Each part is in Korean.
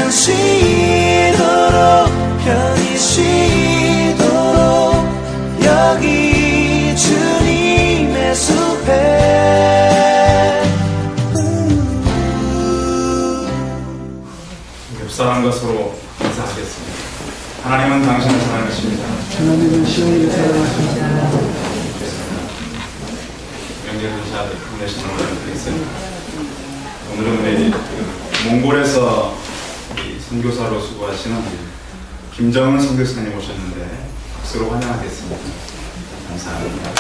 잠깐 쉬도록 편히 쉬도록 여기 주님의 숲에 옆사람과 서로 인사하겠습니다. 하나님은 당신을 사랑하십니다. 하나님은 시온이를 사랑하십니다. 명절 전시아들 보내시는 분들을 드리겠습니다. 오늘은 우리 몽골에서 선교사로 수고하시는 김정은 선교사님 오셨는데 박수로 환영하겠습니다. 감사합니다.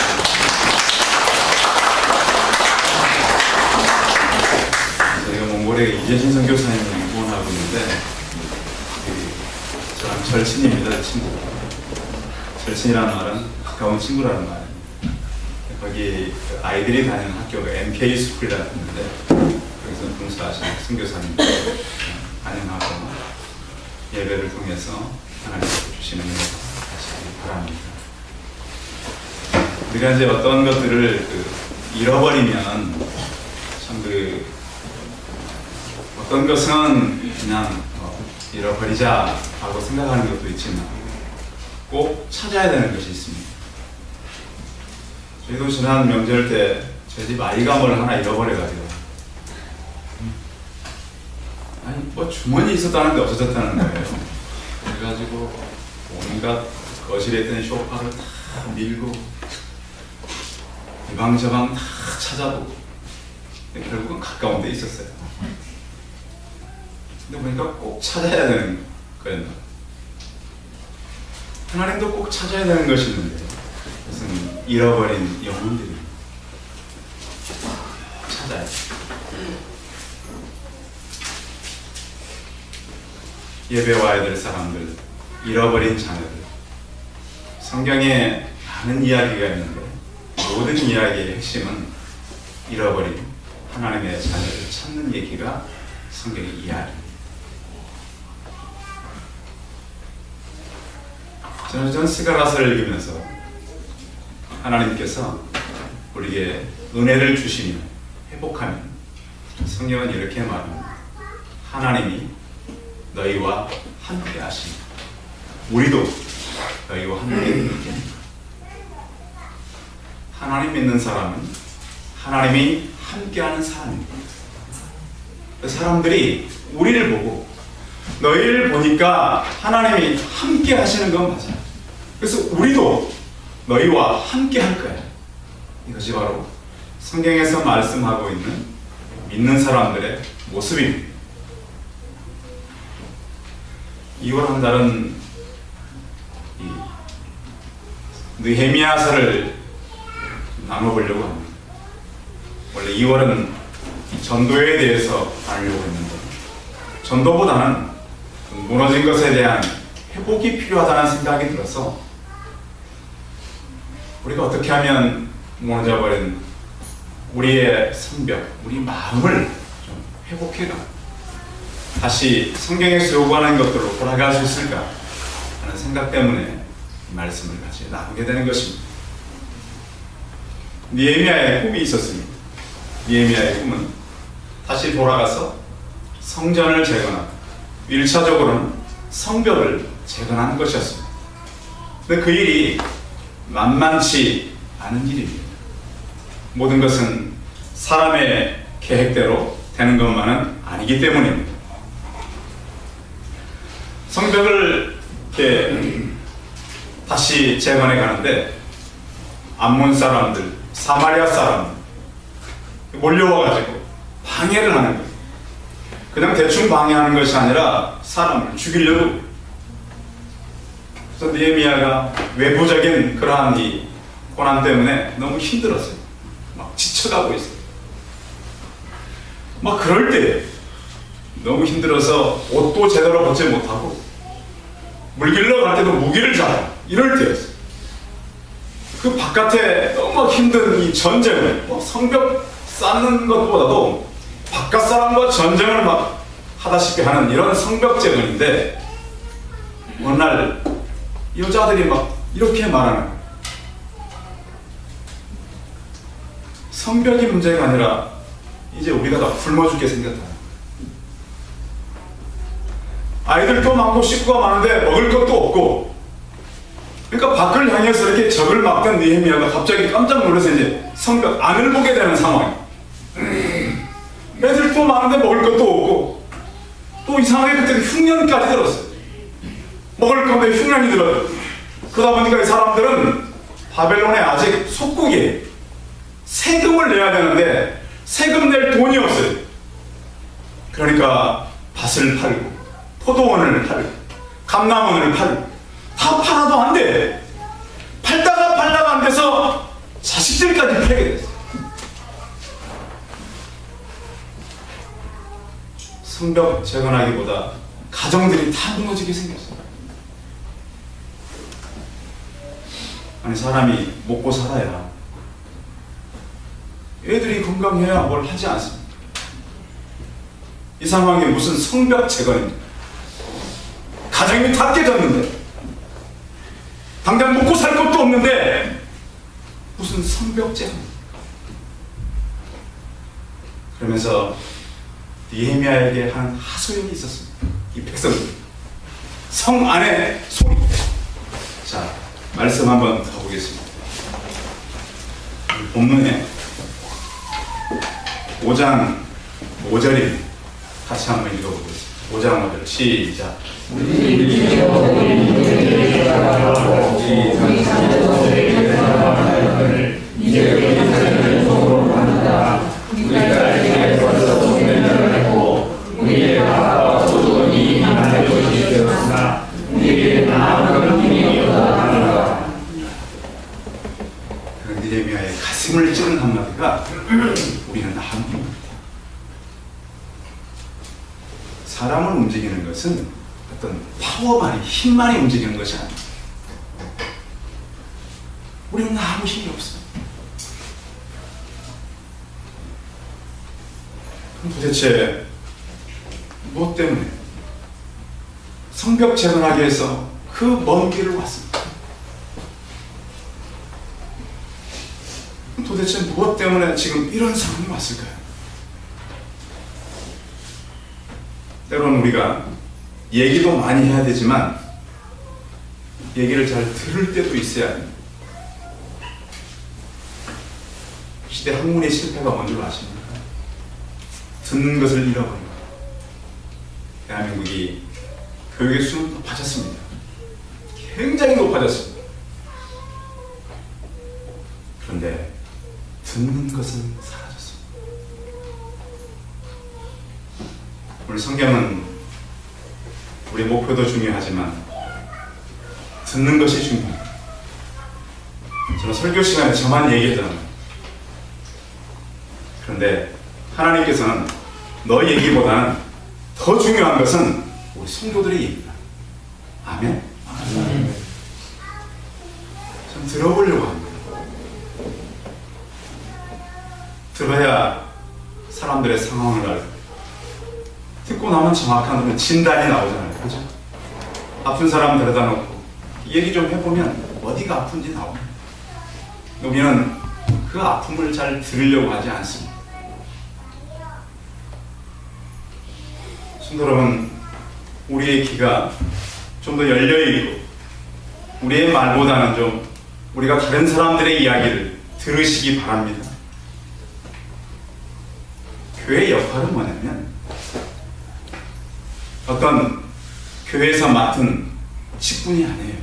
저희가 몽골에 이재신 선교사님을 후원하고 있는데 저랑 절친입니다. 친구. 절친이라는 말은 가까운 친구라는 말입니다. 거기 아이들이 다니는 학교가 MK 스쿨이라는 데인데 거기서 봉사하시는 선교사님들 환영하고 예배를 통해서 하나님께서 주시는 은혜 하시기 바랍니다. 우리가 이제 어떤 것들을 잃어버리면 참 어떤 것은 그냥 잃어버리자 하고 생각하는 것도 있지만 꼭 찾아야 되는 것이 있습니다. 저희도 지난 명절 때 저희 집 아이가 뭘 하나 잃어버려가지고 아니 뭐 주머니 있었다는데 없어졌다는 거예요. 그래가지고 온갖 거실에 있던 소파를 다 밀고 이 방 저 방 다 찾아보고 결국은 가까운 데 있었어요. 근데 보니까 꼭 찾아야 되는 거였나. 하나님도 꼭 찾아야 되는 것이 있는데 그것은 잃어버린 영혼들이 찾아야 돼. 예배 와야 될 사람들, 잃어버린 자녀들. 성경에 많은 이야기가 있는데 모든 이야기의 핵심은 잃어버린 하나님의 자녀를 찾는 얘기가 성경의 이야기입니다. 저는 스가랴서를 읽으면서 하나님께서 우리에게 은혜를 주시면 회복하면 성경은 이렇게 말합니다. 하나님이 너희와 함께 하십니다. 우리도 너희와 함께 있겠습니다. 하나님 믿는 사람은 하나님이 함께하는 사람입니다. 사람들이 우리를 보고 너희를 보니까 하나님이 함께 하시는 건 맞아. 그래서 우리도 너희와 함께 할 거야. 이것이 바로 성경에서 말씀하고 있는 믿는 사람들의 모습입니다. 2월 한 달은 느헤미야서를 나눠보려고 합니다. 원래 2월은 전도에 대해서 나누려고 했는데 전도보다는 무너진 것에 대한 회복이 필요하다는 생각이 들어서 우리가 어떻게 하면 무너져버린 우리의 성벽, 우리 마음을 좀 회복해가 다시 성경에서 요구하는 것들로 돌아갈 수 있을까 하는 생각 때문에 이 말씀을 같이 나누게 되는 것입니다. 느헤미야의 꿈이 있었습니다. 느헤미야의 꿈은 다시 돌아가서 성전을 재건하고 1차적으로는 성벽을 재건하는 것이었습니다. 근데 그 일이 만만치 않은 일입니다. 모든 것은 사람의 계획대로 되는 것만은 아니기 때문입니다. 성벽을 이렇게 다시 재건해 가는데 암몬 사람들, 사마리아 사람들 몰려와가지고 방해를 하는 거예요. 그냥 대충 방해하는 것이 아니라 사람을 죽이려고. 그래서 느헤미야가 외부적인 그러한 이 고난 때문에 너무 힘들었어요. 막 지쳐가고 있어요. 막 그럴 때 너무 힘들어서 옷도 제대로 벗지 못하고 물 길러 갈 때도 무기를 잡아 이럴 때였어요. 그 바깥에 너무 힘든 이 전쟁을 성벽 쌓는 것보다도 바깥 사람과 전쟁을 막 하다시피 하는 이런 성벽 재건인데 어느 날 여자들이 막 이렇게 말하는 거예요. 성벽이 문제가 아니라 이제 우리가 다 굶어 죽게 생겼다. 아이들도 많고 식구가 많은데 먹을 것도 없고, 그러니까 밖을 향해서 이렇게 적을 막던 느헤미야가 갑자기 깜짝 놀라서 이제 성벽 안을 보게 되는 상황. 애들도 많은데 먹을 것도 없고, 또 이상하게 그때 흉년까지 들었어요. 먹을 건데 흉년이 들어요. 그러다 보니까 이 사람들은 바벨론에 아직 속국이에요. 세금을 내야 되는데 세금 낼 돈이 없어요. 그러니까 밭을 팔고 포도원을 팔고 감남원을 팔고 다 팔아도 안 돼. 팔다가 안 돼서 자식들까지 팔게 됐어요. 성벽 재건하기보다 가정들이 다 무너지게 생겼어요. 아니, 사람이 먹고 살아야 애들이 건강해야 뭘 하지 않습니다. 이 상황이 무슨 성벽 재건입니다. 가정이 다 깨졌는데, 당장 먹고 살 것도 없는데 무슨 성벽 재건. 그러면서 느헤미야에게 한 하소연이 있었습니다. 이 백성들 성 안에 소리. 자, 말씀 한번 가보겠습니다. 본문에 5장 5절입니다. 같이 한번 읽어보겠습니다. 5장 5절 시작. 느헤미야의 가슴을 찌른 한마디가 우리는 아무입니다. 사람을 움직이는 것은 어떤 파워만이, 힘만이 움직이는 것이 아닙니다. 우리는 아무 힘이 없어요. 그럼 도대체 무엇 때문에 성벽 재건하기 위해서 그 먼 길을 왔습니까? 도대체 무엇 때문에 지금 이런 상황이 왔을까요? 때로는 우리가 얘기도 많이 해야 되지만 얘기를 잘 들을 때도 있어야 합니다. 시대 학문의 실패가 뭔지 아십니까? 듣는 것을 잃어버린 거예요. 대한민국이 교육의 수는 높아졌습니다. 굉장히 높아졌습니다. 그런데 듣는 것은 사라졌습니다. 오늘 성경은 우리 목표도 중요하지만 듣는 것이 중요합니다. 저는 설교 시간에 저만 얘기했잖아요. 그런데 하나님께서는 너 얘기보다는 더 중요한 것은 우리 성도들의 얘기다. 아멘? 좀 들어보려고 합니다. 들어야 사람들의 상황을 알고, 듣고 나면 정확한 진단이 나오잖아요. 그죠? 아픈 사람 데려다 놓고 얘기 좀 해보면 어디가 아픈지 나옵니다. 우리는 그 아픔을 잘 들으려고 하지 않습니다. 성도 여러분, 우리의 귀가 좀 더 열려있고 우리의 말보다는 좀 우리가 다른 사람들의 이야기를 들으시기 바랍니다. 교회의 역할은 뭐냐면 어떤 교회에서 맡은 직분이 아니에요.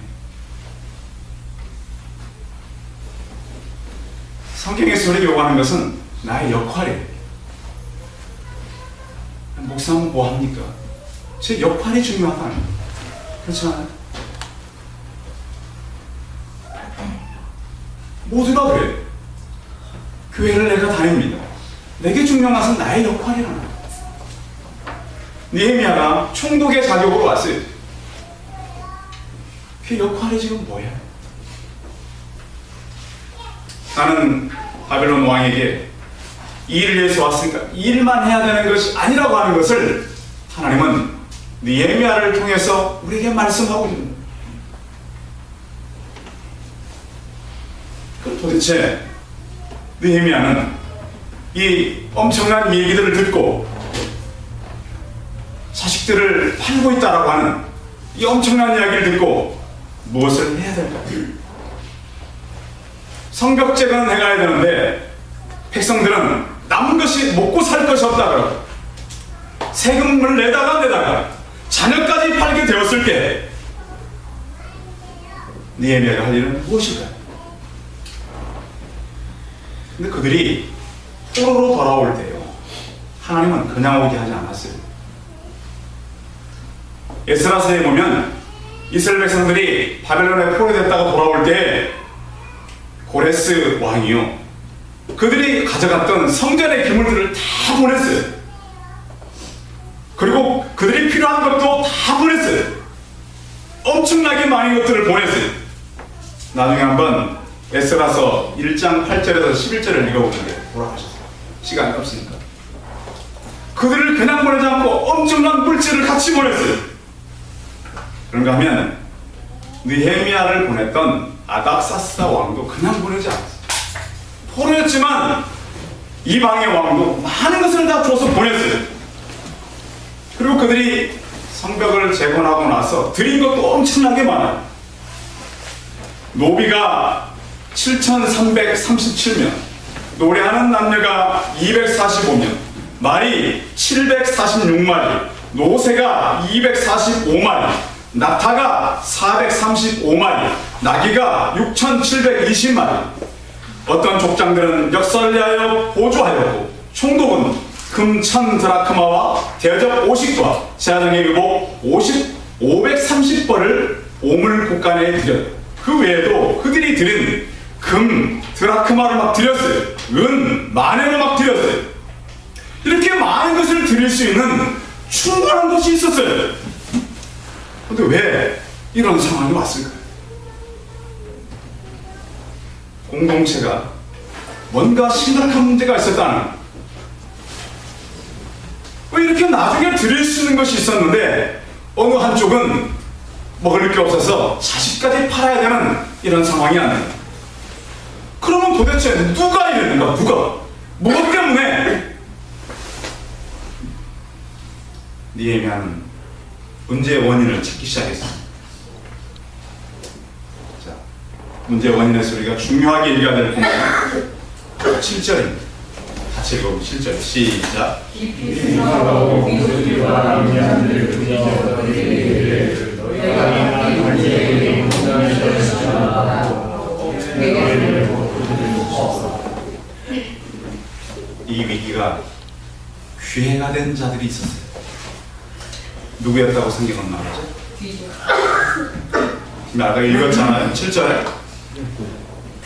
성경에서 우리에게 요구하는 것은 나의 역할이에요. 목사는 뭐 합니까? 제 역할이 중요하다는 거예요. 그렇지 않아요? 모두가 그래요. 교회를 내가 다닙니다. 내게 중요한 것은 나의 역할이라는 거예요. 느헤미야가 총독의 자격으로 왔어요. 그 역할이 지금 뭐야? 나는 바벨론 왕에게 이 일을 위해서 왔으니까 이 일만 해야 되는 것이 아니라고 하는 것을 하나님은 느헤미야를 통해서 우리에게 말씀하고 있는 거예요. 그럼 도대체 느헤미야는 이 엄청난 얘기들을 듣고 자식들을 팔고 있다라고 하는 이 엄청난 이야기를 듣고 무엇을 해야 될까요? 성벽제는 해가야 되는데 백성들은 남은 것이 먹고 살 것이 없다 그러고 세금을 내다가 자녀까지 팔게 되었을 때 느헤미야가 할 일은 무엇일까요? 근데 그들이 포로로 돌아올 때요, 하나님은 그냥 오게 하지 않았어요. 에스라서에 보면 이스라엘 백성들이 바벨론에 포로됐다가 돌아올 때 고레스 왕이요, 그들이 가져갔던 성전의 기물들을 다 보냈어요. 그리고 그들이 필요한 것도 다 보냈어요. 엄청나게 많은 것들을 보냈어요. 나중에 한번 에스라서 1장 8절에서 11절을 읽어보는데 돌아가셨어요. 시간이 없으니까. 그들을 그냥 보내지 않고 엄청난 물질을 같이 보냈어요. 그런가 하면 느헤미야를 보냈던 아닥사스다 왕도 그냥 보내지 않았어요. 포로였지만 이방의 왕도 많은 것을 다 줘서 보냈어요. 그리고 그들이 성벽을 재건하고 나서 드린 것도 엄청나게 많아요. 노비가 7,337명, 노래하는 남녀가 245명, 말이 746마리, 노새가 245마리, 낙타가 435마리, 나귀가 6,720마리. 어떤 족장들은 역설하여 보조하였고, 총독은 금 1,000드라크마와 대접 50과 제사장의 의복 530벌을 오물 곳간에 드렸다. 그 외에도 그들이 드린 금 드라크마를 막 드렸어요. 은 만회를 막 드렸어요. 이렇게 많은 것을 드릴 수 있는 충분한 것이 있었어요. 근데 왜 이런 상황이 왔을까요? 공동체가 뭔가 심각한 문제가 있었다는, 왜 이렇게 나중에 드릴 수 있는 것이 있었는데 어느 한쪽은 먹을 게 없어서 자식까지 팔아야 되는 이런 상황이 아니에요. 그러면 도대체 누가 이랬는가? 누가? 무엇 때문에? 느헤미야는 문제의 원인을 찾기 시작했어요. 자, 문제의 원인에서 우리가 중요하게 읽어야 될 부분은 7절입니다. 같이 읽어보면 7절 시작. 이 위기가 기회가 된 자들이 있었어요. 누구였다고 성경은 말하죠? 지금 아까 읽었잖아요. 7절에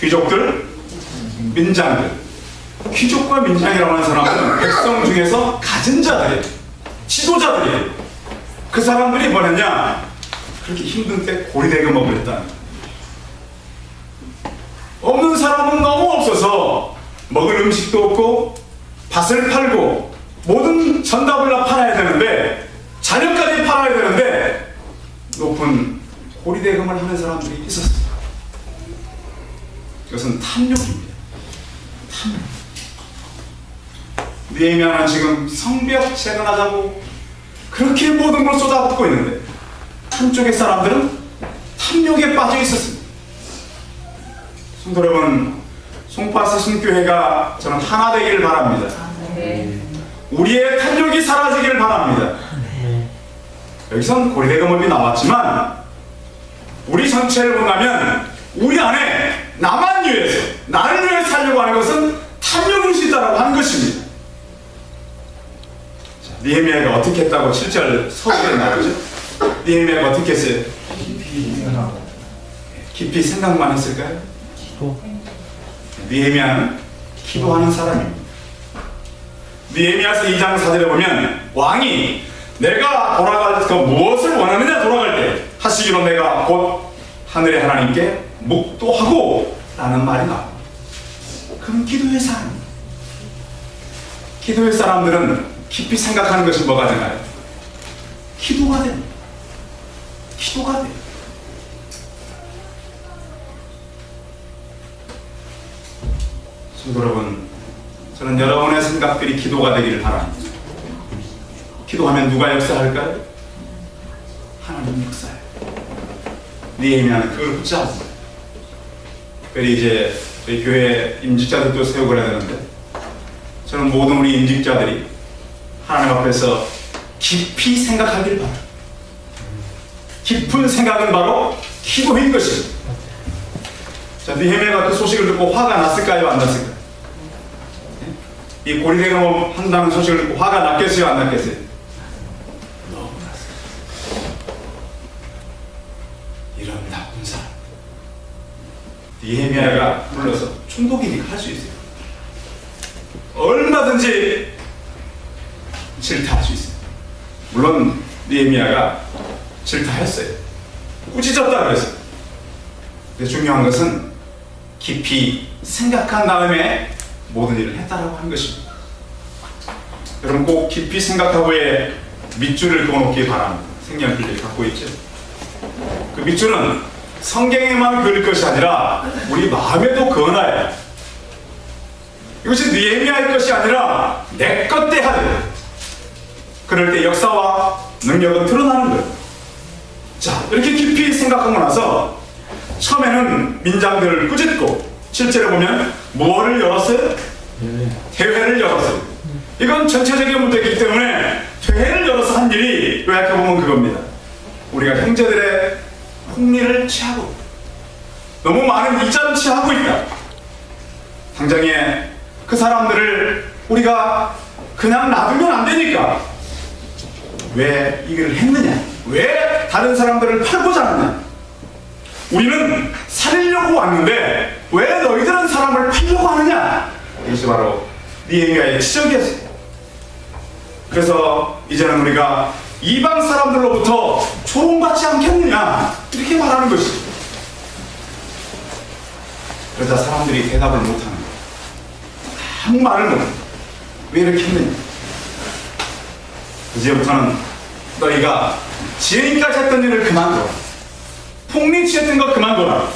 귀족들, 민장들. 귀족과 민장이라고 하는 사람은 백성 중에서 가진 자들이에요. 지도자들이에요. 그 사람들이 뭐랬냐? 그렇게 힘든 때 고리대금 먹을 했다는 거예요. 없는 사람은 너무 없어서 먹을 음식도 없고 밭을 팔고 모든 전답을 다 팔아야 되는데, 자녀까지 팔아야 되는데 높은 고리대금을 하는 사람들이 있었어요. 이것은 탐욕입니다. 탐욕. 느헤미야는 지금 성벽 재건하자고 그렇게 모든 걸 쏟아붓고 있는데 한쪽의 사람들은 탐욕에 빠져 있었습니다. 성도 여러분, 송파스 신교회가 저는 하나 되기를 바랍니다. 우리의 탐욕이 사라지기를 바랍니다. 여기선 고리대금업이 나왔지만 우리 전체를 본다면 우리 안에 나만 위해서, 나를 위해 살려고 하는 것은 탐욕일 수 있다고 하는 것입니다. 느헤미야가 어떻게 했다고 7절 서술에 나오죠? 느헤미야가 어떻게 했어요? 깊이 생각만 했을까요? 느헤미야는 기도하는 사람입니다. 느헤미야서 2장 4절에 보면 왕이 내가 돌아갈 때 무엇을 원하느냐 돌아갈 때 하시기로 내가 곧 하늘의 하나님께 묵도하고 라는 말이 나옵니다. 그럼 기도의 사람, 기도의 사람들은 깊이 생각하는 것이 뭐가 되나요? 기도가 됩니다. 기도가 돼요. 성도 여러분, 저는 여러분의 생각들이 기도가 되기를 바랍니다. 기도하면 누가 역사할까요? 하나님 역사해요. 느헤미야는 그걸 붙잡은 거예요. 특별히 이제 저희 교회 임직자들도 세우고 해야 되는데, 저는 모든 우리 임직자들이 하나님 앞에서 깊이 생각하길 바라요. 깊은 생각은 바로 기도인 것입니다. 자, 느헤미야가 그 소식을 듣고 화가 났을까요? 안 났을까요? 이 고리대금 한다는 소식을 듣고 화가 났겠어요? 안 났겠어요? 너무 났어요. 이런 나쁜 사람. 느헤미야가 불러서 총독이니까 할 수 있어요. 얼마든지 질타할 수 있어요. 물론 느헤미야가 질타했어요. 꾸짖었다 그랬어요. 근데 중요한 것은 깊이 생각한 다음에 모든 일을 했다라고 한 것입니다. 여러분 꼭 깊이 생각하고의 밑줄을 그어놓기 바랍니다. 생년필을 갖고 있죠. 그 밑줄은 성경에만 그릴 것이 아니라 우리 마음에도 그어놔야 해요. 이것이 느헤미야의 것이 아니라 내 것 돼야 돼요. 그럴 때 역사와 능력은 드러나는 거예요. 자, 이렇게 깊이 생각하고 나서 처음에는 민장들을 꾸짖고, 실제로 보면 뭐를 열었어요? 대회를 열었어요. 이건 전체적인 문제이기 때문에 대회를 열어서 한 일이 요약해보면 그겁니다. 우리가 형제들의 폭리를 취하고 너무 많은 이자를 취하고 있다. 당장에 그 사람들을 우리가 그냥 놔두면 안 되니까 왜 이 일을 했느냐? 왜 다른 사람들을 팔고자 하느냐? 우리는 살리려고 왔는데 왜 너희들은 사람을 팔려고 하느냐? 이것이 바로 느헤미야의 지적이었어요. 그래서 이제는 우리가 이방 사람들로부터 조롱받지 않겠느냐? 이렇게 말하는 것이죠. 그러자 사람들이 대답을 못하는 거예요. 아무 말을 못해요. 왜 이렇게 했느냐? 이제부터는 너희가 지금까지 했던 일을 그만둬라. 폭리 취했던 거 그만둬라.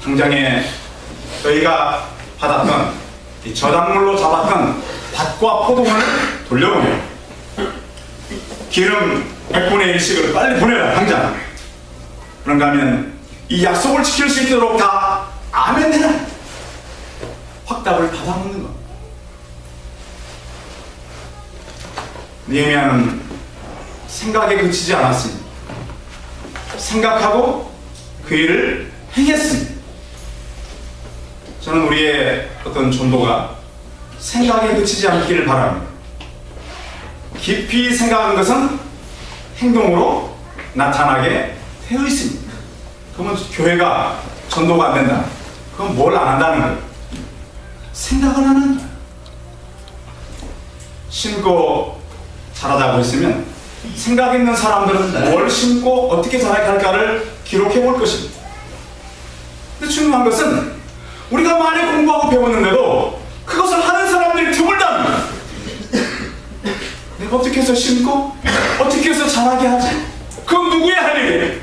당장에 너희가 받았던 이 저작물로 잡았던 밭과 포도원을 돌려보내라. 기름 100분의 1씩을 빨리 보내라. 당장. 그런가 하면 이 약속을 지킬 수 있도록 다 아멘 해라. 확답을 받아먹는 것. 느헤미야는 생각에 그치지 않았습니다. 생각하고 그 일을 행했습니다. 저는 우리의 어떤 전도가 생각에 그치지 않기를 바랍니다. 깊이 생각하는 것은 행동으로 나타나게 되어 있습니다. 그러면 교회가 전도가 안 된다. 그건 뭘 안 한다는 거예요. 생각을 하는 거예요. 심고 자라자고 했으면 생각 있는 사람들은 뭘 심고 어떻게 자라갈까를 기록해 볼 것입니다. 근데 중요한 것은 우리가 많이 공부하고 배웠는데도 그것을 하는 사람들이 드물다는 거예요. 내가 어떻게 해서 심고 어떻게 해서 자라게 하지? 그건 누구의 할 일이에요?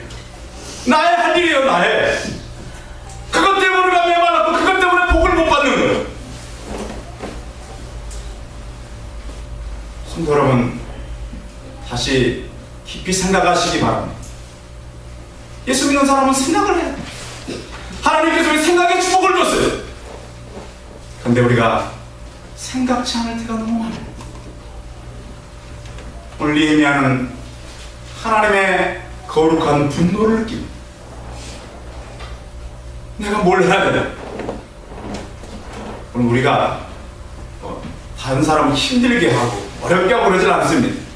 나의 할 일이에요. 나의. 그것 때문에 우리가 메말랐고 그것 때문에 복을 못 받는 거예요. 성도 여러분, 다시 깊이 생각하시기 바랍니다. 예수 믿는 사람은 생각을 해야 돼요. 하나님께서 우리 생각에 축복을 줬어요. 그런데 우리가 생각지 않을 때가 너무 많아요. 오늘 느헤미야는 하나님의 거룩한 분노를 느끼고 내가 뭘 해야 되나? 오늘 우리가 다른 사람을 힘들게 하고 어렵게 하고 그러질 않습니다.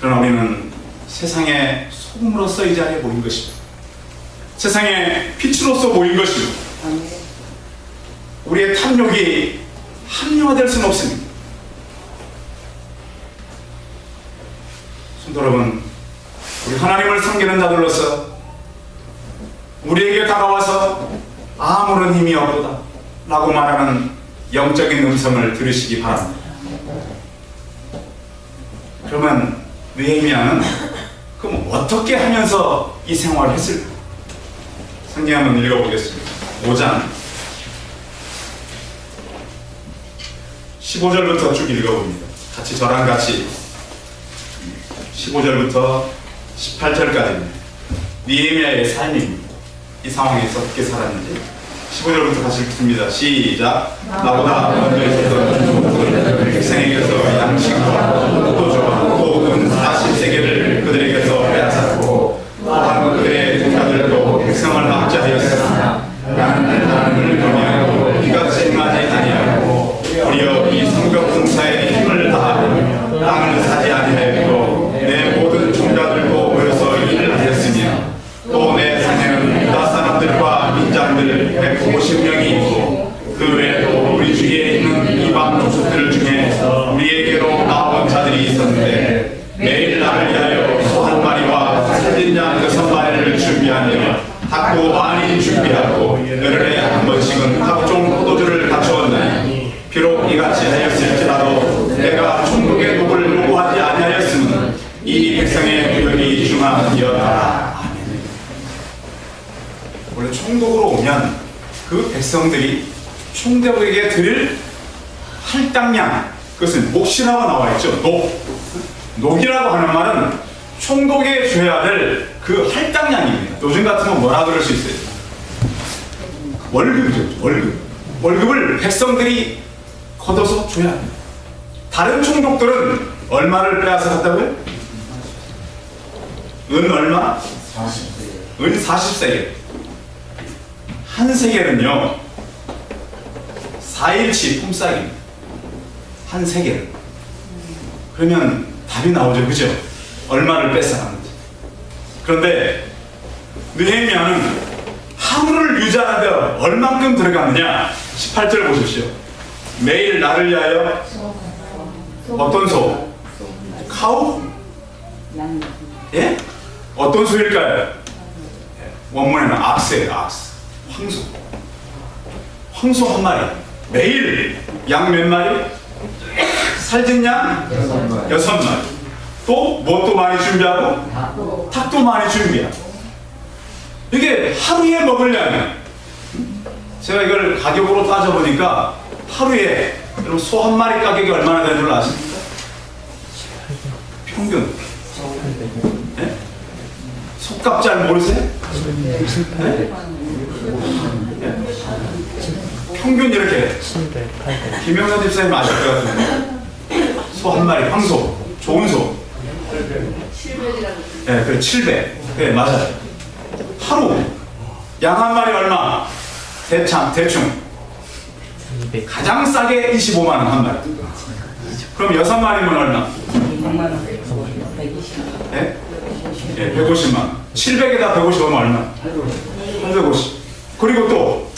그러나 우리는 세상의 소금으로서 이 자리에 모인 것입니다. 세상의 빛으로서 모인 것입니다. 우리의 탐욕이 합리화될 수는 없습니다. 성도 여러분, 우리 하나님을 섬기는 자들로서 우리에게 다가와서 아무런 힘이 없도다 라고 말하는 영적인 음성을 들으시기 바랍니다. 그러면 느헤미야는 그럼 어떻게 하면서 이 생활을 했을까? 성경 한번 읽어보겠습니다. 5장 15절부터 쭉 읽어봅니다. 같이 저랑 같이 15절부터 18절까지입니다. 느헤미야의 삶입니다. 이 상황에서 어떻게 살았는지 15절부터 같이 읽습니다. 시작. 나보다 먼저 있었던 종족들 백성에게서 양식과 포도주와 또 40세계를 그들에게서 빼앗았고 또한 그들의 종자들도 백성을 압제하였으나 나는 경외하고 이같이 행하지 아니하고 오히려 이 성벽 공사에 힘을 다하며 땅을 사지 아니하였고 내 모든 종자들도 모여서 일을 하였으며 또 내 산에는 유다 사람들과 민장들 150명이 있고 그 외에도 우리 주위에 있는 이방 족속들 중에 우리에게로 나온 자들이 있었는데 매일 나를 위하여 소 한 마리와 살찐 양 6마리를 준비하며 닭도 많이 준비하고 열흘에 한 번씩은 각종 포도주를 갖추었나니 비록 이같이 하였을지라도 내가 총독의 녹을 요구하지 아니하였으면 이 백성의 구역이 중함이었다. 원래 총독으로 오면 그 백성들이 총독에게 드릴 할당량, 그것은 몫이라고 나와 있죠. 녹이라고 하는 말은 총독에 줘야 될 그 할당량입니다. 요즘 같으면 뭐라 그럴 수 있어요? 월급이죠. 월급을 백성들이 걷어서 줘야 합니다. 다른 총독들은 얼마를 빼앗아 갔다고요? 은 얼마? 40세겔. 은 40세겔. 한 세겔은요 4일치 품삯입니다. 한 세겔. 그러면 답이 나오죠, 그죠? 얼마를 뺏어가는지. 그런데 느헤미야는 하루를 유지하는데 얼만큼 들어갔느냐? 18절 보십시오. 매일 나를 위하여 어떤 소? 카우? 예? 어떤 소일까요? 원문에는 악스예요, 악스. 황소 한 마리. 매일 양 몇 마리? 살찐 양 6마리. 또 무엇도 많이 준비하고 닭도 많이 준비하고. 이게 하루에 먹을 양이에요. 제가 이걸 가격으로 따져보니까 하루에 여러분 소 한 마리 가격이 얼마나 되는 줄 아십니까? 평균 네? 속값 잘 모르세요? 네? 평균 이렇게 김영선 집사님 아실 것 같은데 소 한 마리 황소 좋은 소 700이라고. 네, 그래 700. 네, 맞아요. 하루 양 한 마리 얼마? 대충 가장 싸게 25만 원 한 마리. 그럼 6마리면 얼마? 120. 네? 네, 150만 원. 700에다 150하면 얼마? 850. 그리고 또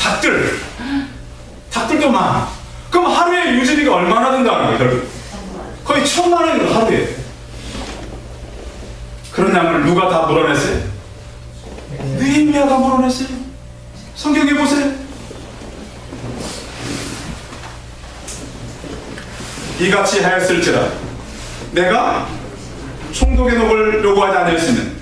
닭들도 많아. 그럼 하루에 유지비가 얼마나 든다는 거예요? 거의 1000만 원이에요, 하루에. 그런 양을 누가 다 물어냈어요? 느헤미야가 물어냈어요. 성경에 보세요. 이같이 하였을지라 내가 총독의 녹을 요구하지 않았으면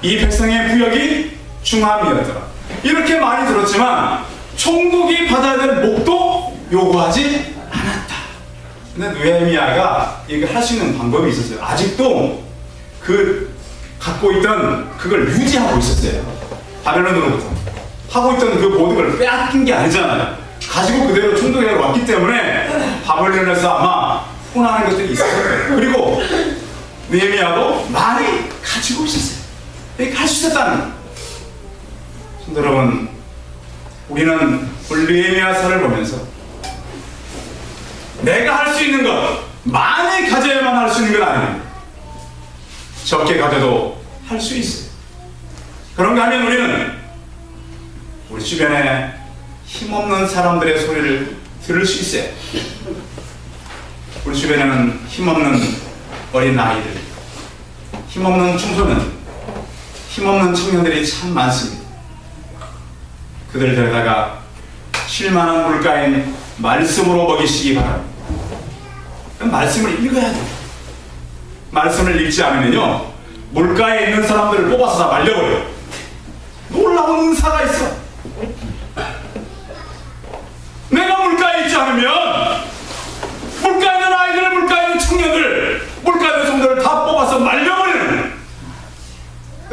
이 백성의 구역이 중함이었더라. 이렇게 많이 들었지만 총독이 받아야 될 목도 요구하지 않았다. 근데 느헤미야가 이걸 할 수 있는 방법이 있었어요. 아직도 그 갖고 있던 그걸 유지하고 있었어요. 바벨론으로부터 하고 있던 그 모든 걸 빼앗긴 게 아니잖아요. 가지고 그대로 총독에게 왔기 때문에 바벨론에서 아마 혼나는 것들이 있었어요. 그리고 느헤미야도 많이 가지고 있었어요. 이렇게 할 수 있었다는 거예요. 성도 여러분, 우리는 느헤미야서를 보면서 내가 할 수 있는 것 많이 가져야만 할 수 있는 건 아닙니다. 적게 가져도 할 수 있어요. 그런가 하면 우리는 우리 주변에 힘없는 사람들의 소리를 들을 수 있어요. 우리 주변에는 힘없는 어린 아이들, 힘없는 청소년, 힘없는 청년들이 참 많습니다. 그들을 데려다가 쉴만한 물가인 말씀으로 먹이시기 바랍니다. 말씀을 읽어야 돼요. 말씀을 읽지 않으면요 물가에 있는 사람들을 뽑아서 다 말려버려요. 놀라운 은사가 있어. 내가 물가에 있지 않으면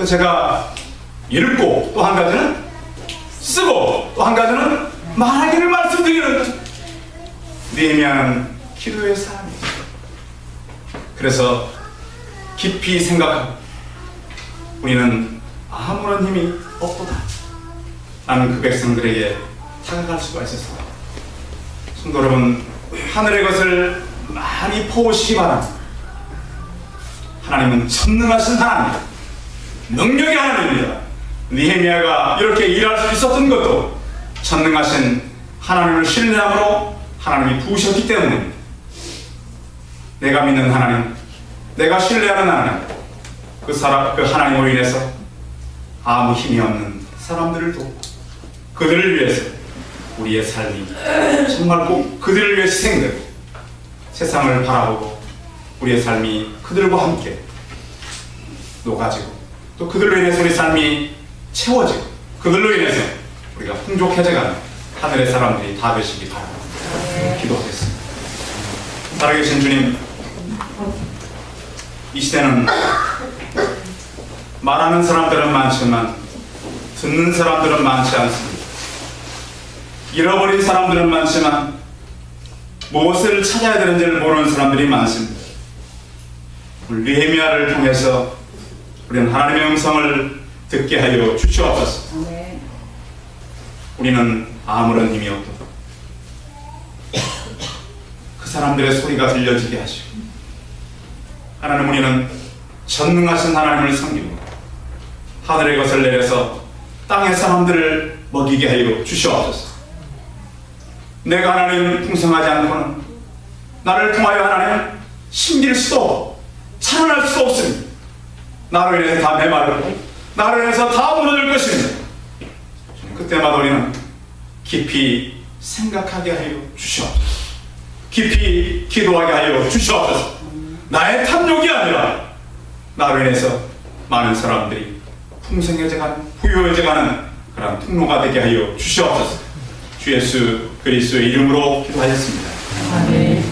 제가 읽고 또 한 가지는 쓰고 또 한 가지는 말하기를 말씀드리는 느헤미야는 기도의 사람이죠. 그래서 깊이 생각하고 우리는 아무런 힘이 없도다 라는 그 백성들에게 다가갈 수가 있었습니다. 성도 여러분, 하늘의 것을 많이 퍼오시기 바랍니다. 하나님은 전능하신 하나님, 능력의 하나님입니다. 느헤미야가 이렇게 일할 수 있었던 것도 전능하신 하나님을 신뢰함으로 하나님이 부으셨기 때문입니다. 내가 믿는 하나님, 내가 신뢰하는 하나님, 그 하나님으로 인해서 아무 힘이 없는 사람들을 돕고 그들을 위해서 우리의 삶이 정말 꼭 그들을 위해 희생되고 세상을 바라보고 우리의 삶이 그들과 함께 녹아지고 또 그들로 인해서 우리 삶이 채워지고 그들로 인해서 우리가 풍족해져가는 하늘의 사람들이 다 되시기 바랍니다. 기도하겠습니다. 살아계신 주님, 이 시대는 말하는 사람들은 많지만 듣는 사람들은 많지 않습니다. 잃어버린 사람들은 많지만 무엇을 찾아야 되는지를 모르는 사람들이 많습니다. 느헤미야를 통해서 우리는 하나님의 음성을 듣게 하여 주시옵소서. 우리는 아무런 힘이 없도다. 그 사람들의 소리가 들려지게 하시고 하나님, 우리는 전능하신 하나님을 섬기고 하늘의 것을 내려서 땅의 사람들을 먹이게 하여 주시옵소서. 내가 하나님 풍성하지 않고는 나를 통하여 하나님 심길 수도 없고 찬양할 수도 없습니다. 나로 인해서 다 메마르고 나로 인해서 다 무너질 것입니다. 그때마다 우리는 깊이 생각하게 하여 주시옵소서. 깊이 기도하게 하여 주시옵소서. 나의 탐욕이 아니라 나로 인해서 많은 사람들이 풍성해져가는, 부유해져가는 그런 통로가 되게 하여 주시옵소서. 주 예수 그리스도의 이름으로 기도하였습니다. 아멘.